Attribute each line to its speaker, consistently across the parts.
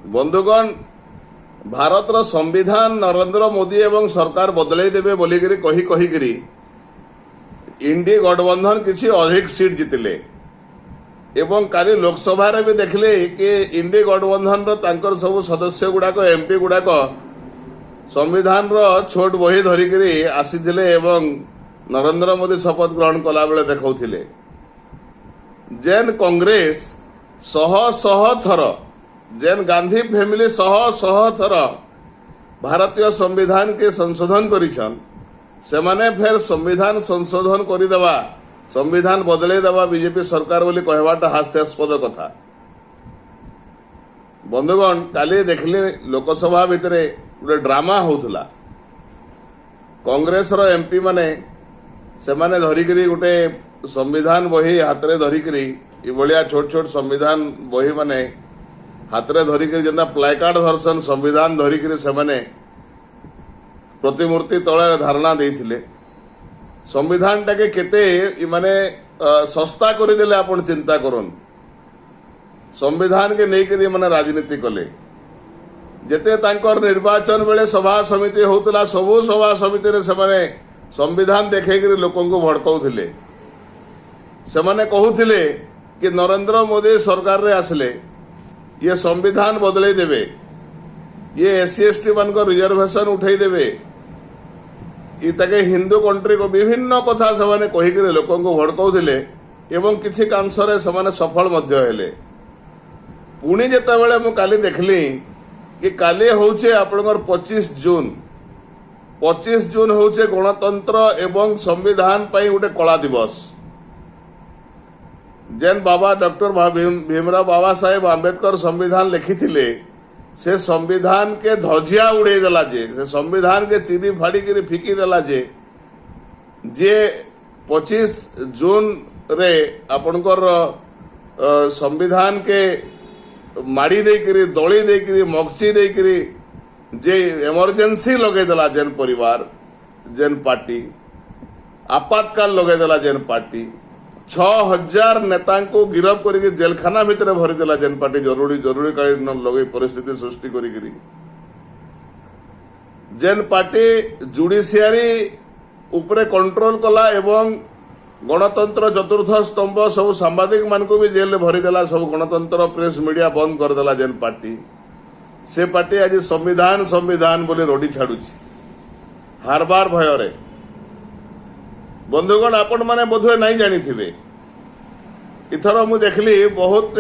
Speaker 1: बंधुगण भारतर संविधान नरेंद्र मोदी एवं सरकार बदलाई देवे बोलिकी कही इंडी गठबंधन किसी अधिक सीट जीतिले एवं काली लोकसभा भी देखले कि इंडी गठबंधन तांकर सब सदस्य गुड़ाक एमपी गुड़ाक संविधान छोट बही धरिकी आसीथिले एवं नरेंद्र मोदी शपथ ग्रहण कला बेले देखौथिले जेन कांग्रेस शह शह थर जेन गांधी फैमिली शह शह थर भारतीय संविधान के संशोधन करिछन से माने फिर संविधान संशोधन करदेवा संविधान बदले देवा बीजेपी सरकार बोली कहवाटा हास्यास्पद कथा। बंधुगण काली देखले लोकसभा भितर गोटे ड्रामा होउथला कांग्रेस रो एमपी माने से माने धरिकरी गोटे संविधान बही हाथ में धरिकरी इभलिया छोट छोट संविधान बही माने हाथ में धरिकरी जेंता प्लाकार्ड धरसन संविधान धरिकरी से माने प्रतिमूर्ति तले धारणा देइथिले संविधान टाके केते माने सस्ता करदेले आपण चिंता करन संविधान के नहीं माने राजनीति कले जेते तांकर निर्वाचन बेले सभा समिति होतला सबो सभा समिति रे से माने संविधान देखेकरी लोकन को भड़काउथिले से माने कहूथिले कि नरेंद्र मोदी सरकार रे आसले ये संविधान बदले देवे ये एससी एसटी मान को रिजर्वेशन उठाई देवे इतके हिंदू कंट्री को विभिन्न कथा से माने कहिकरे लोकन को भड़काउथिले एवं किछि कांसरे से माने सफल मध्य हेले पुणी जेतेबेले मु काली देखली कि काली होउछे आपनकर 25 जून होउछे गणतंत्र एवं संविधान पई उटे कला दिवस जेन बाबा डॉक्टर भीमराव बाबा साहेब आंबेडकर संविधान लिखिथिले से संविधान के ध्वजिया उड़े देला से संविधान के चिरी फाड़ी कर फिकी देला जे 25 जून रे आपनकर संविधान के माड़ी देकरी दली देकरी मगची देकरी जे इमरजेंसी लगे देला जेन परिवार जेन पार्टी आपातकाल लगे देला जेन पार्टी 6000 नेता को गिरफ करके जेलखाना भितर भरी देला जेन पार्टी जरूरीकालीन लगे परिस्थिति सृष्टि करी जेन पार्टी जुडिशियरी उपरे कंट्रोल कला एवं गणतंत्र चतुर्थ स्तंभ सब सांबादिक मान को भी जेल भरी देला सब गणतंत्र प्रेस मीडिया बंद कर देला जेन पार्टी से पार्टी आज संविधान संविधान बोली रोडी छाड़ुची हारबार भय बंधुगण आपण माने बोधवे नहीं जानी थिबे इथर मु देखली बहुत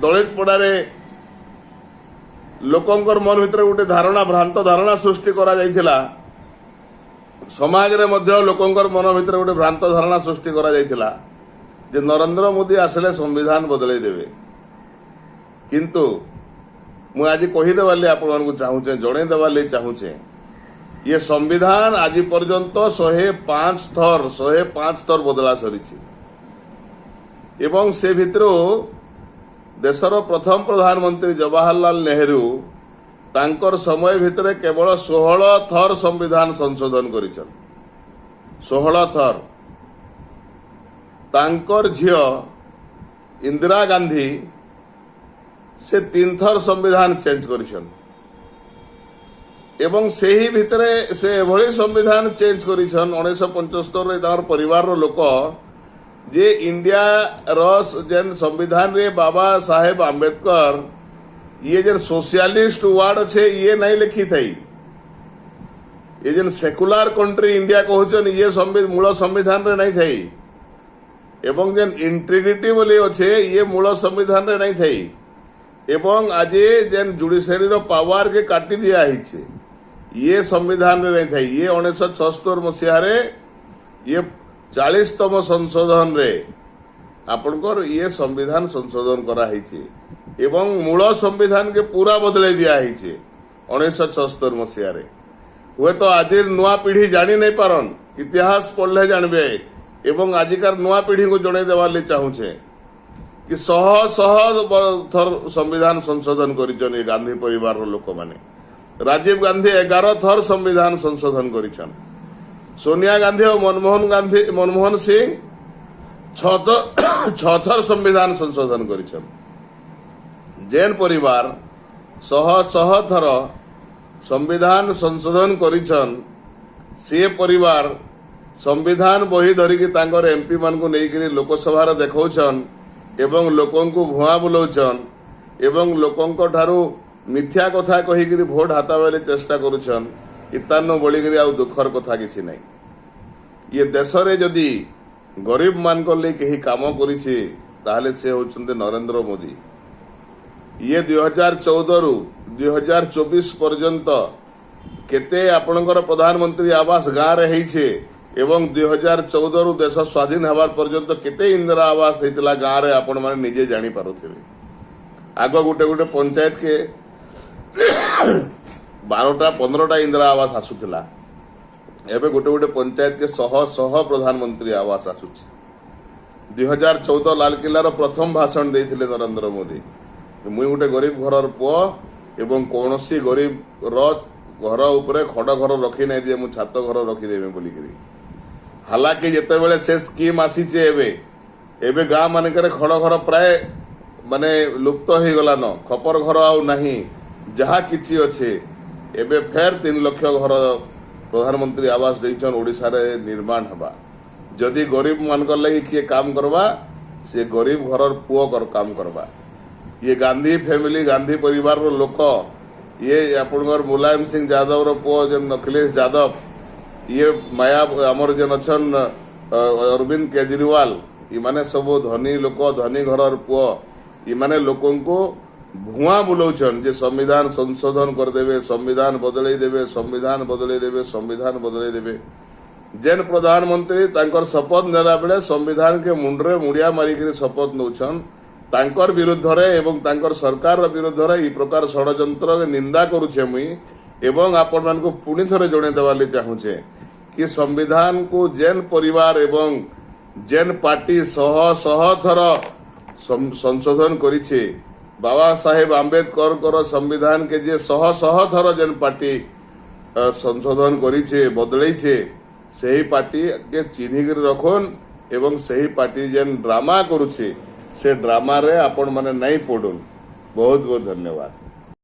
Speaker 1: दलित पड़ारे लोकंकर मन भितर गोटे धारणा भ्रांत धारणा सृष्टि करा जायथिला समाज रे मध्य लोकंकर मन भितर गोटे भ्रांत धारणा सृष्टि करा जायथिला जे नरेंद्र मोदी आसले संविधान बदलाई देवे किंतु मु आज कहि देवाली आपण मानकु चाहूचे जणे देवाली चाहूचे ये संविधान आज पर्यंत 105 थर बदला सरी एवं से भितर देशर प्रथम प्रधानमंत्री जवाहरलाल नेहरू तांकर समय भितर केवल 16 थर संविधान संशोधन करिछन 16 थर तांकर झियो इंदिरा गांधी से 3 थर संविधान चेंज करिछन एवं से ही भितरे से एभली संविधान चेंज करिछन 1975 रे तार परिवार रो लोक जे इंडिया रस जेन संविधान रे बाबा साहेब आंबेडकर ये जेन सोशलिस्ट वर्ड छे ये नहीं लिखी थई ये जेन सेकुलर कंट्री इंडिया कहउछन ये मूल संविधान रे नहीं थई एवं जेन इंटीग्रिटी बोली अच्छे ये मूल संविधान रे नहीं थई एवं आज जेन जुडिशियरी रो पावर के काटी दिया हिचे ये संविधान रे नहीं था ये 1976 मसीह ये 40तम संशोधन रे आपनकर ये संविधान संशोधन करा हिचे एवं मूल संविधान के पूरा बदले दिया हिचे 1976 मसीह हुए तो आज नुआ पीढ़ी जानी नहीं पारन इतिहास पढ़ले जानबे एवं आजिकार नुआ पीढ़ी को जणे देवाले चाहूचे कि शह शह थर संविधान संशोधन करिछन ये गांधी परिवार रो लोक माने राजीव गांधी 11 थर संविधान संशोधन करिछन सोनिया गांधी और मनमोहन सिंह 6 थर संविधान संशोधन करिछन जेन परिवार ଶହ ଶହ ଥର संविधान संशोधन करिछन से परिवार संविधान बही धरिकी तांकर एमपी मान को लेकर लोकसभा देखौछन एवं लोकों को भुआ बुलाउछन एवं लोकों ठारू मिथ्या कथा कहीकि भोट हाता बेले चेष्टा करुछन इतानो बोलिकरी आ दुखर कथा किछि नहीं। ये देश रे जदि गरीब मान को ले कहीं काम करिछि ताहले से होचंदे नरेंद्र मोदी। ये 2014 रु 2024 पर्यंत केते आपणकर प्रधानमंत्री आवास गाँव रे हेइछे एवं 2014 रु देश स्वाधीन हबार पर्यंत केते इंदिरा आवास हेतिला गाँव रे आपण माने निजे जानी पारुथिबे। आग गुटे गुटे पंचायत के 12टा-15टा इंदिरा आवास आसुथिला एबे गुटे गुटे पंचायत के शह शह प्रधानमंत्री आवास आसुछि। 2014 लालकिल्ला रो प्रथम भाषण देइथिले नरेंद्र मोदी मुई गोटे गरीब घर पुओ एवं कौन गरीब घर उपरे खड़ घर रखी नहीं दिए मुझे छात घर रखीदेवी बोलिकी। हालांकि जितेबले से स्कीम आसीचे एबे गाँ मानक खड़ घर प्राय माने लुप्त हो गलान खपर घर आउ नहीं जहाँ किछि अच्छे एबे फेर 3 लाख घर प्रधानमंत्री आवास देइछन ओडिशा रे निर्माण हबा। जदि गरीब मानक लगी किए काम करवा से गरीब घर पुओ कर काम करवा। ये गांधी फैमिली गांधी परिवार रो लोक ये आपनकर मुलायम सिंह यादव रो पुओ जेन अखिलेश यादव ये माया आमर जेन अछन अरविंद केजरीवाल ये माने सब धनी लोक धनी घर पुओ ये माने लोकों को भुआ बुलाउछन जे संविधान संशोधन कर देवे संविधान बदलै देवे संविधान बदलै देवे संविधान बदलै देवे। जेन प्रधानमंत्री तांकर शपथ नेला बेले संविधान के मुंडरे मुड़िया मारिक शपथ नौछन तांकर विरुद्ध रे एवं तांकर सरकार विरुद्ध रे ई प्रकार षडयंत्र निंदा करुछे मुई एवं आपण मान को पुणी थरे जणे देवाले चाहूछे कि संविधान को जेन परिवार एवं जेन पार्टी शह शह थर संशोधन करिछे बाबा साहेब आंबेडकर कर संविधान के जे शह शह थर जेन पार्टी संशोधन करिछे बदलैछे सही पार्टी के चिन्हिक रखन एवं सही पार्टी जेन ड्रामा करुछे से ड्रामा रे आपण माने नहीं पड़ुन। बहुत बहुत धन्यवाद।